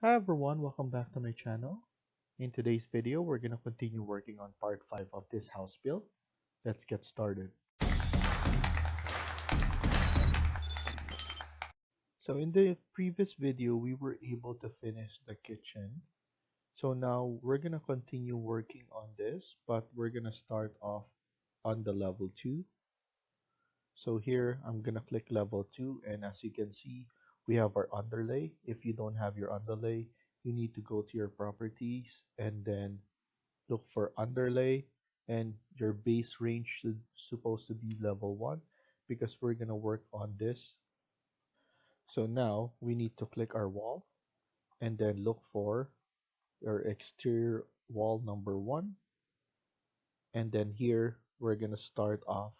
Hi everyone, welcome back to my channel. In today's video, we're going to continue working on part 5 of this house build. Let's get started. So in the previous video, we were able to finish the kitchen. So now we're going to continue working on this, but we're going to start off on the level 2. So here, I'm going to click level 2, and as you can see, we have our underlay. If you don't have your underlay, you need to go to your properties and then look for underlay, and your base range should supposed to be level 1 because we're gonna work on this. So now we need to click our wall and then look for your exterior wall number 1, and then here we're gonna start off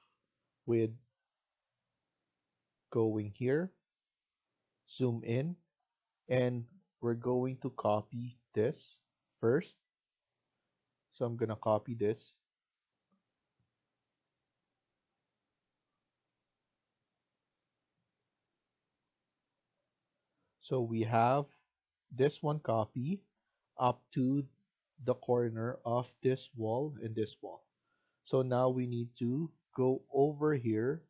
with going here, zoom in, and we're going to copy this first. So I'm gonna copy this. So we have this one copy up to the corner of this wall and this wall. So now we need to go over here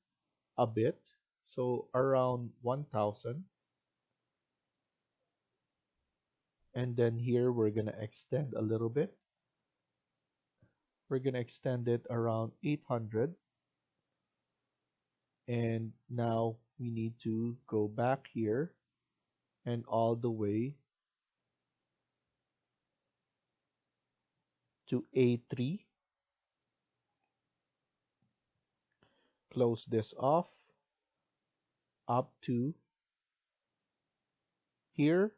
a bit. So around 1000. And then here we're going to extend a little bit. We're going to extend it around 800. And now we need to go back here and all the way to A3. Close this off up to here.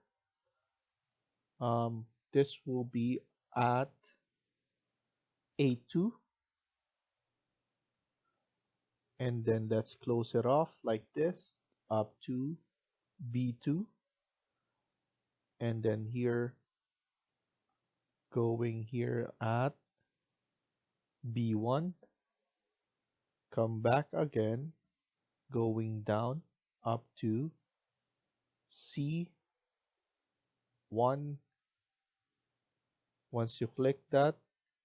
This will be at A2, and then let's close it off like this up to B2, and then here going here at B1, come back again, going down up to C1. Once you click that,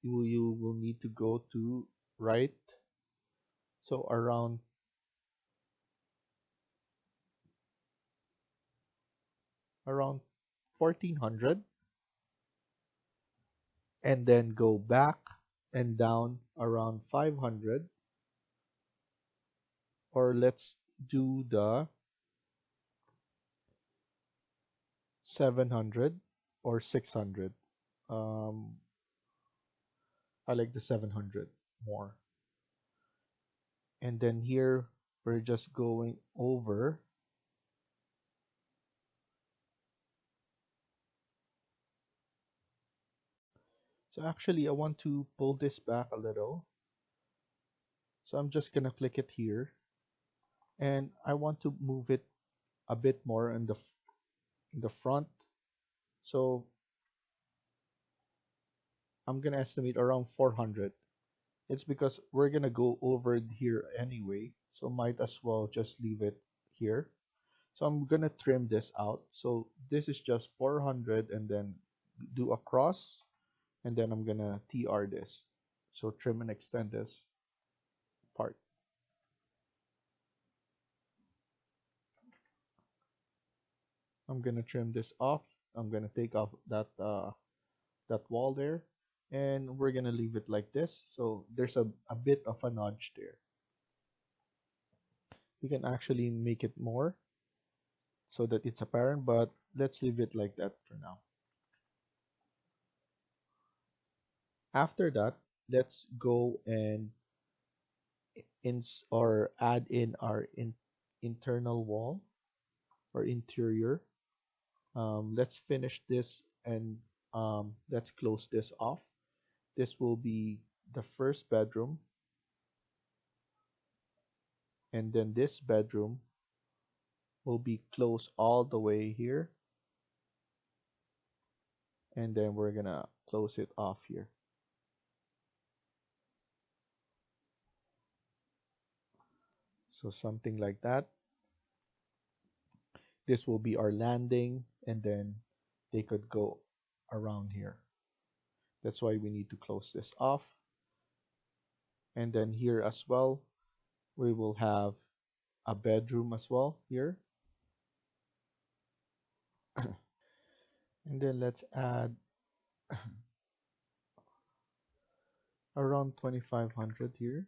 you will need to go to right, so around 1400, and then go back and down around 500, or let's do the 700 or 600. um I like the 700 more. And then here we're just going over. So actually I want to pull this back a little, so I'm just gonna click it here, and I want to move it a bit more in the front. So I'm gonna estimate around 400. It's because we're gonna go over here anyway, so might as well just leave it here. So I'm gonna trim this out. So this is just 400, and then do a cross, and then I'm gonna TR this. So trim and extend this part. I'm gonna trim this off. I'm gonna take off that wall there, and we're gonna leave it like this. So there's a bit of a notch there. You can actually make it more so that it's apparent, but let's leave it like that for now. After that, let's go and or add in our internal wall or interior. Let's finish this, and let's close this off. This will be the first bedroom, and then this bedroom will be closed all the way here, and then we're gonna close it off here. So something like that. This will be our landing, and then they could go around here. That's why we need to close this off. And then here as well, we will have a bedroom as well here. And then let's add around 2500 here.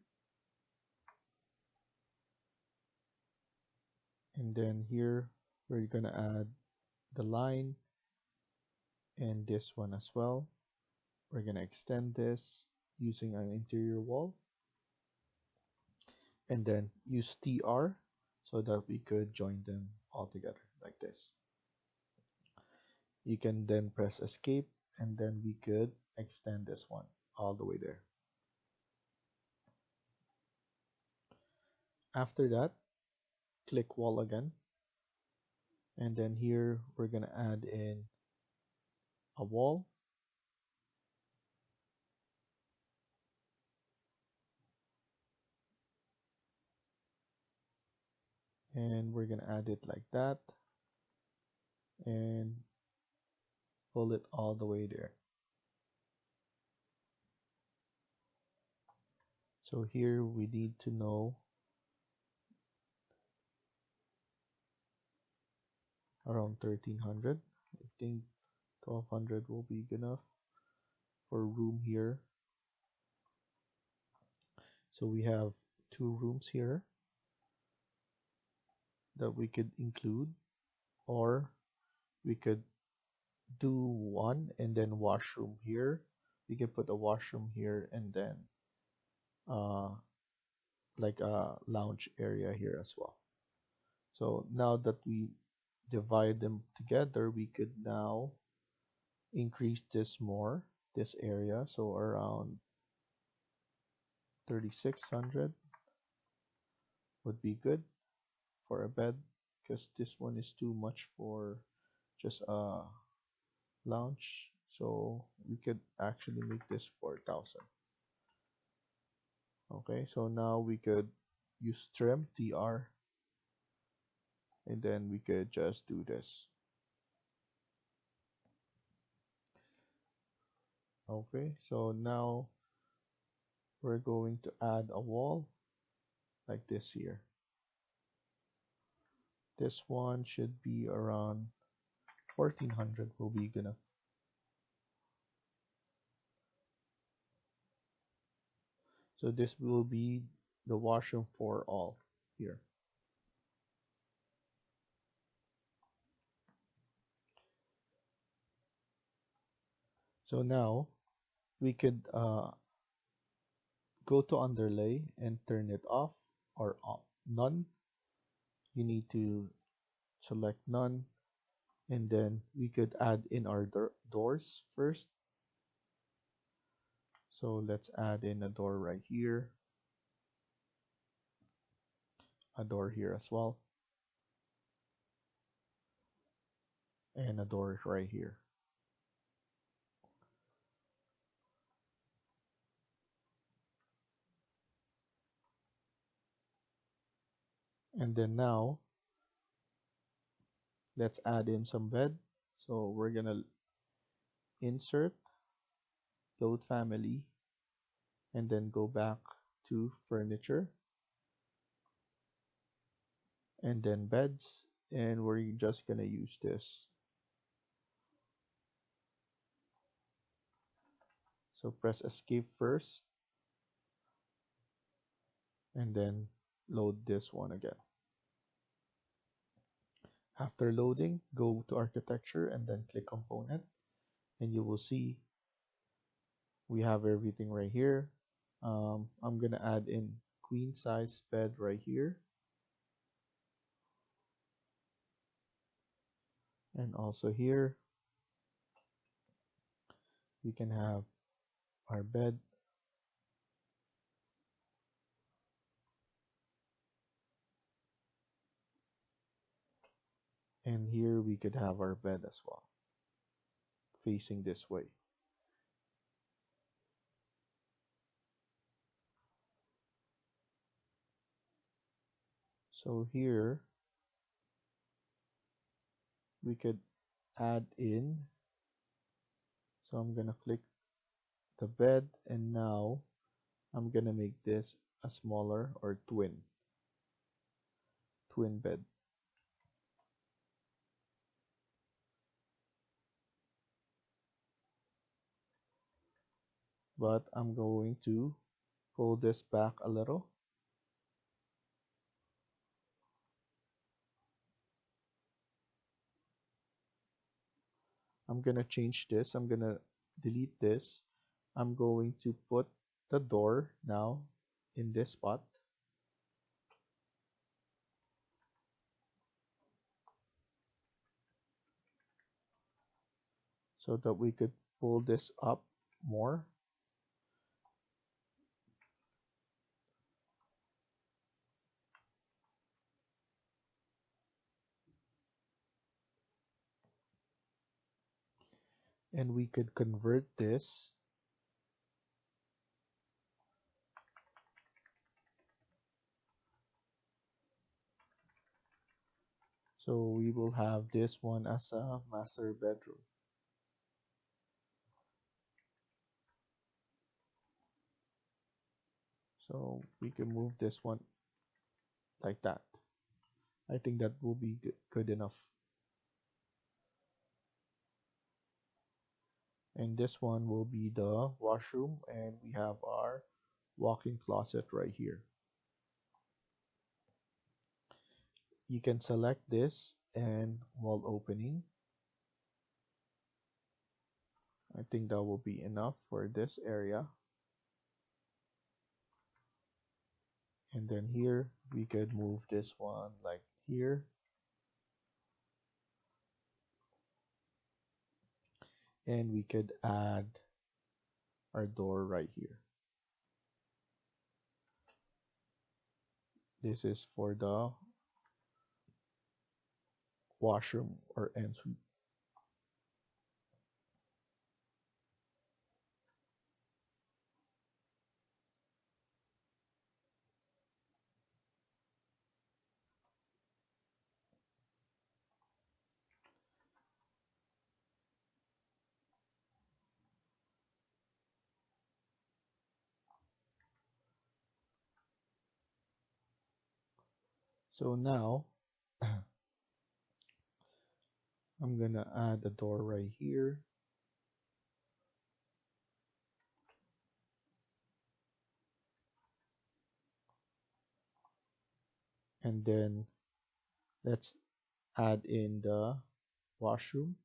And then here we're gonna add the line and this one as well. We're gonna extend this using an interior wall and then use TR so that we could join them all together like this. You can then press escape and then we could extend this one all the way there. After that, click wall again, and then here we're gonna add in a wall, and we're gonna add it like that and pull it all the way there. So here we need to know around 1300. I think 1200 will be good enough for room here. So we have 2 rooms here that we could include, or we could do one and then washroom here. We can put a washroom here and then uh, like a lounge area here as well. So now that we divide them together, we could now increase this more, this area. So around 3600 would be good for a bed, because this one is too much for just a lounge. So we could actually make this 4000. Okay, so now we could use trim TR and then we could just do this. Okay, so now we're going to add a wall like this here. This one should be around 1400 will be good enough. So this will be the washroom for all here. So now we could go to underlay and turn it off or on. None. You need to select none, and then we could add in our doors first. So let's add in a door right here, a door here as well, and a door right here. And then now let's add in some bed. So we're gonna insert, load family, and then go back to furniture and then beds, and we're just gonna use this. So press escape first and then load this one again. After loading, go to architecture and then click component, and you will see we have everything right here. I'm gonna add in queen size bed right here, and also here we can have our bed, and here we could have our bed as well, facing this way. So here we could add in So I'm gonna click the bed, and now I'm gonna make this a smaller or twin bed. But I'm going to pull this back a little. I'm gonna change this. I'm gonna delete this. I'm going to put the door now in this spot, so that we could pull this up more. And we could convert this. So we will have this one as a master bedroom. So we can move this one like that. I think that will be good enough. And this one will be the washroom, and we have our walk-in closet right here. You can select this and wall opening. I think that will be enough for this area. And then here we could move this one like here, and we could add our door right here. This is for the washroom or ensuite. So now I'm gonna add a door right here, and then let's add in the washroom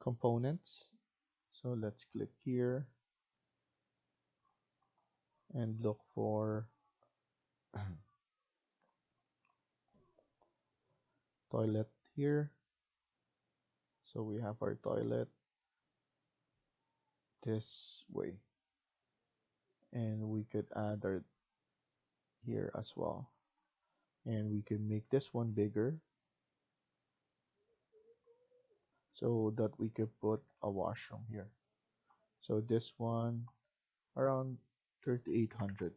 components. So let's click here and look for toilet here. So we have our toilet this way, and we could add our here as well, and we can make this one bigger so that we could put a washroom here. So this one around 3800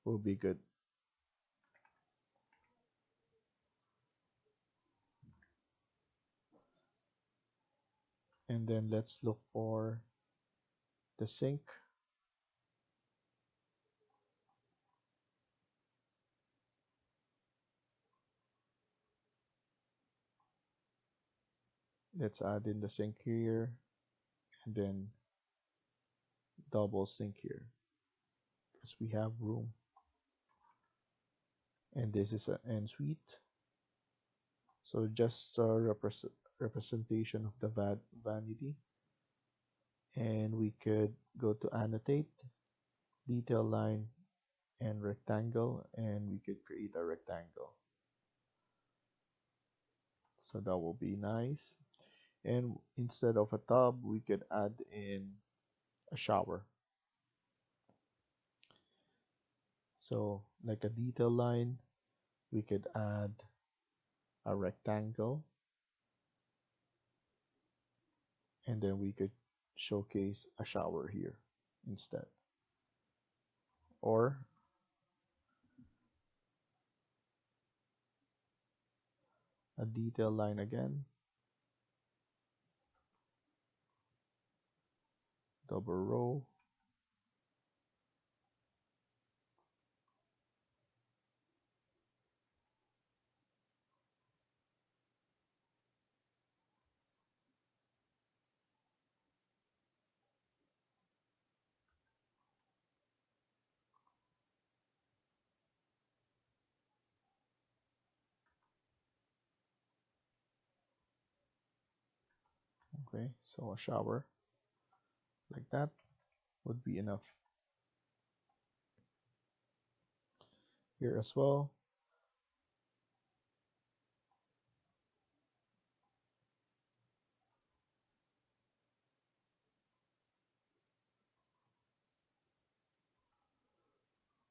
will be good. And then let's look for the sink. Let's add in the sink here, and then double sink here because we have room. And this is an ensuite. So just a representation of the vanity. And we could go to annotate, detail line, and rectangle, and we could create a rectangle. So that will be nice. And instead of a tub, we could add in a shower. So like a detail line, we could add a rectangle, and then we could showcase a shower here instead. Or a detail line again, double row. Okay, so a shower like that would be enough. Here as well.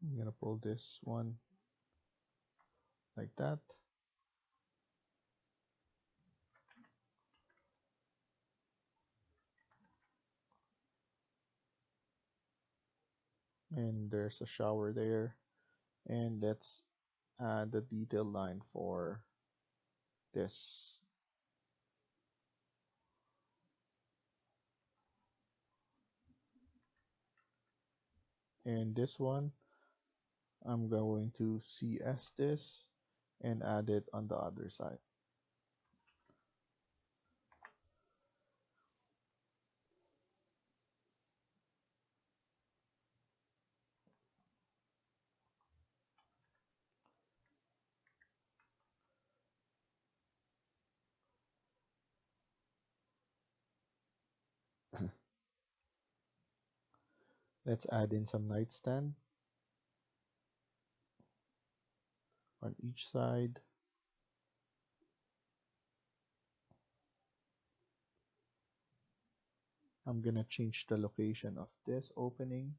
I'm gonna pull this one like that. And there's a shower there. And let's add the detail line for this. And this one, I'm going to CS this and add it on the other side. Let's add in some nightstand on each side. I'm gonna change the location of this opening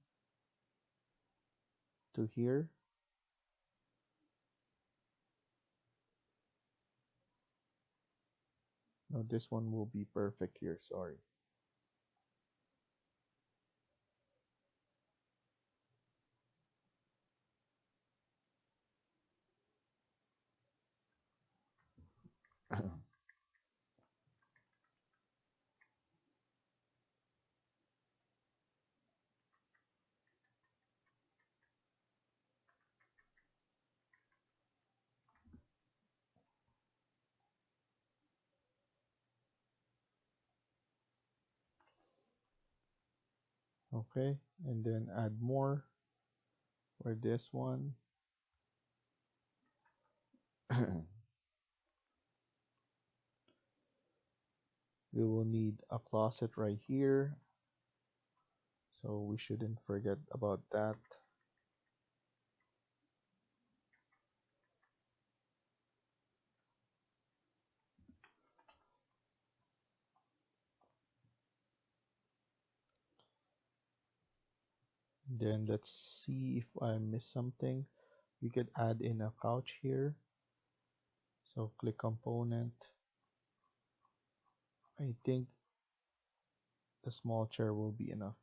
to here. No, this one will be perfect here, sorry. Okay, and then add more for this one. We will need a closet right here, so we shouldn't forget about that. Then let's see if I missed something. We could add in a couch here. So click component. I think the small chair will be enough.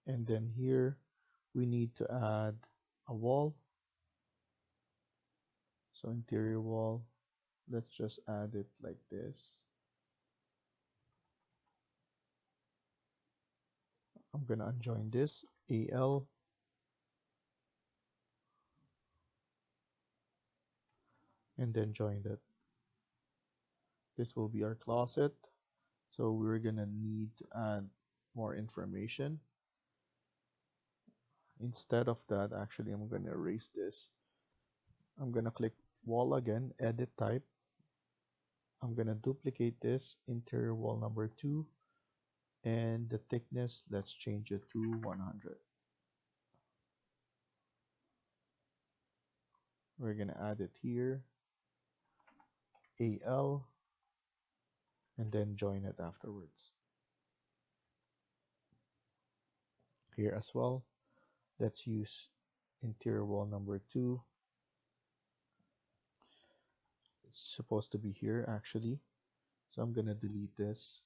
And then here we need to add a wall. So interior wall, let's just add it like this. I'm gonna unjoin this, AL, and then join it. This will be our closet. So we're gonna need to add more information. Instead of that, actually, I'm gonna erase this. I'm gonna click wall again, edit type. I'm gonna duplicate this, interior wall number 2, and the thickness, let's change it to 100. We're gonna add it here, AL, and then join it afterwards. Here as well, let's use interior wall number 2. It's supposed to be here actually, so I'm gonna delete this.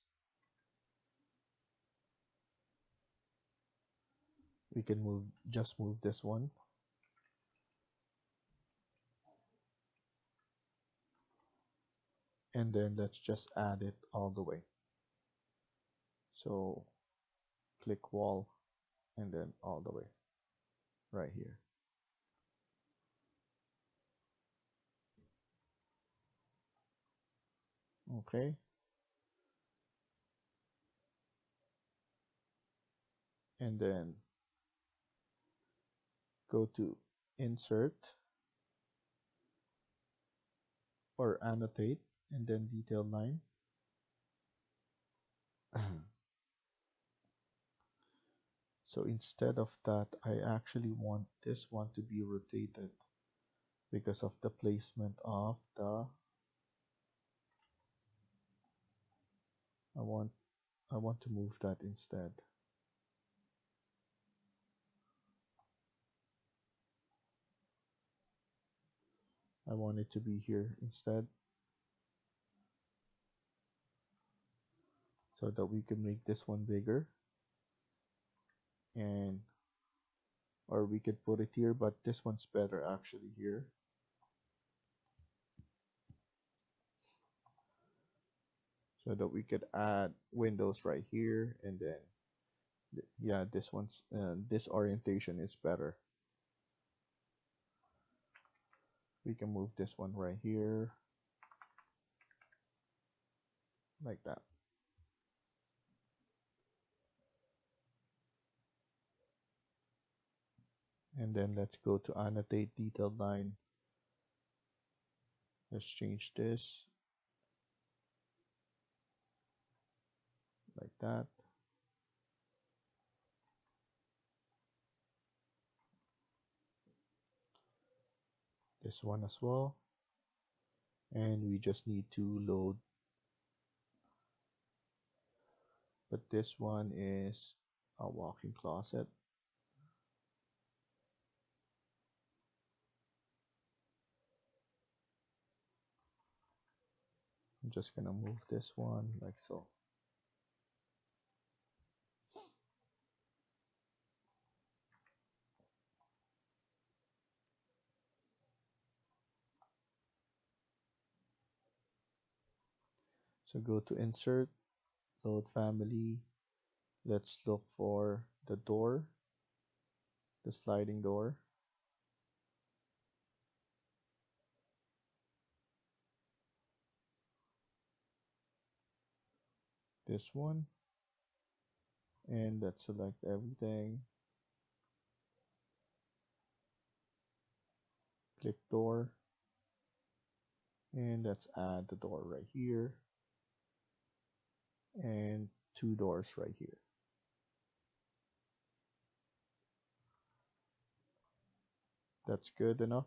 we can just move this one, and then let's just add it all the way. So click wall and then all the way right here. Okay, and then go to insert or annotate and then detail line. So instead of that, I actually want this one to be rotated because of the placement of the I want to move that instead. I want it to be here instead so that we can make this one bigger, and or we could put it here, but this one's better actually here. So that we could add windows right here, and then yeah, this one's this orientation is better. We can move this one right here like that. And then let's go to annotate detailed line. Let's change this like that. This one as well. And we just need to load, but this one is a walk-in closet. I'm just gonna move this one like so. So go to insert, load family. Let's look for the door, the sliding door. This one. And let's select everything. Click door. And let's add the door right here. And two doors right here. That's good enough.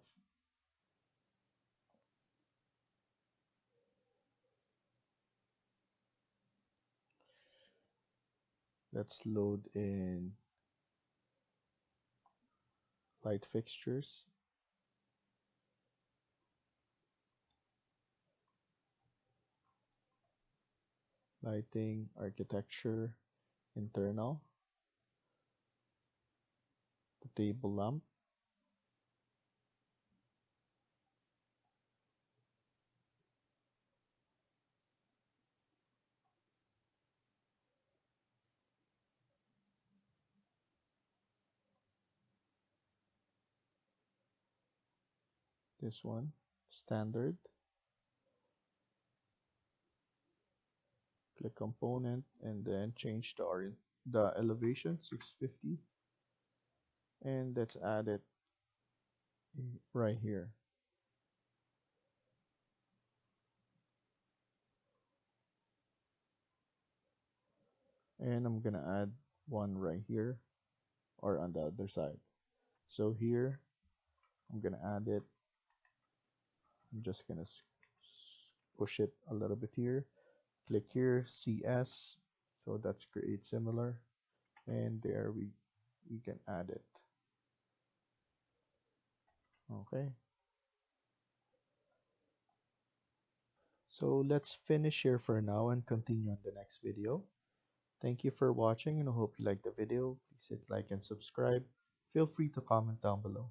Let's load in light fixtures. Lighting, architecture, internal, the table lamp, this one, standard, click component, and then change the elevation 650, and let's add it right here. And I'm gonna add one right here or on the other side. So here I'm gonna add it. I'm just gonna push it a little bit here. Click here, CS. So that's create similar, and there we can add it. Okay. So let's finish here for now and continue on the next video. Thank you for watching and I hope you liked the video. Please hit like and subscribe. Feel free to comment down below.